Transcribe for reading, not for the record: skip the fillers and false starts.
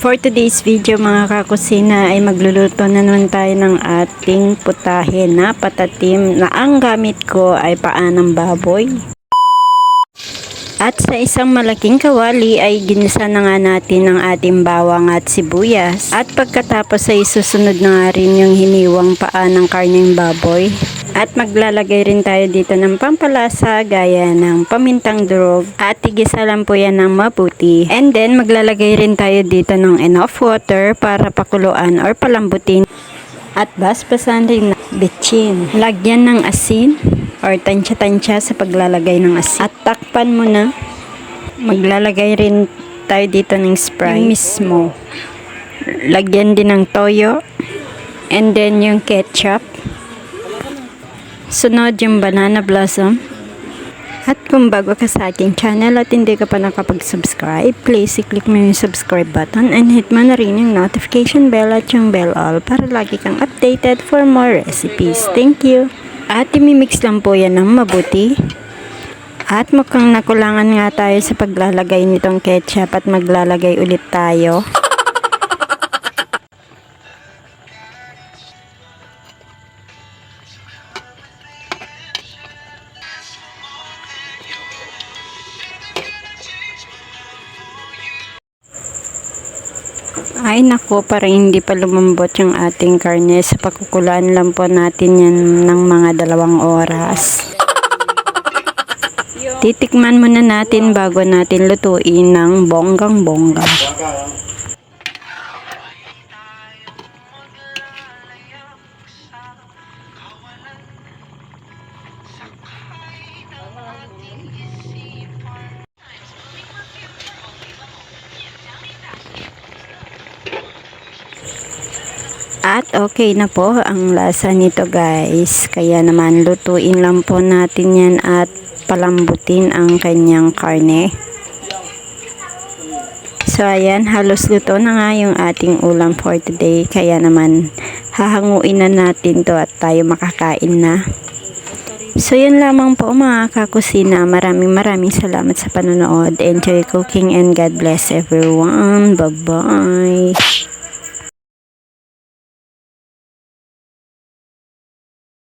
For today's video mga kakusina ay magluluto na naman tayo ng ating putahe na patatim na ang gamit ko ay paa ng baboy. At sa isang malaking kawali ay ginisa na nga natin ang ating bawang at sibuyas. At pagkatapos ay susunod na nga rin yung hiniwang paa ng karneng baboy. At maglalagay rin tayo dito ng pampalasa gaya ng pamintang durog at igisa lang po yan ng mabuti. And then maglalagay rin tayo dito ng enough water para pakuluan or palambutin. At basbasan rin ng bitchin. Lagyan ng asin or tansya-tansya sa paglalagay ng asin. At takpan mo na. Maglalagay rin tayo dito ng Sprite mismo. Lagyan din ng toyo. And then yung ketchup. Sunod yung banana blossom. At kung bago ka sa aking channel at hindi ka pa nakapag-subscribe, please i-click mo yung subscribe button and hit mo na rin yung notification bell at yung bell all para lagi kang updated for more recipes. Thank you! At imimix lang po yan ng mabuti. At mukhang nakulangan nga tayo sa paglalagay nitong ketchup at maglalagay ulit tayo. Ay nako, parang hindi pa lumambot yung ating karne. Sa pagkukulaan lang po natin yan ng mga 2 oras. Titikman muna natin bago natin lutuin ng bonggang-bongga. At okay na po ang lasa nito guys. Kaya naman lutuin lang po natin yan at palambutin ang kanyang karne. So ayan, halos luto na nga yung ating ulam for today. Kaya naman hahanguin na natin to at tayo makakain na. So yun lamang po mga kakusina. Maraming salamat sa panonood. Enjoy cooking and God bless everyone. Bye bye.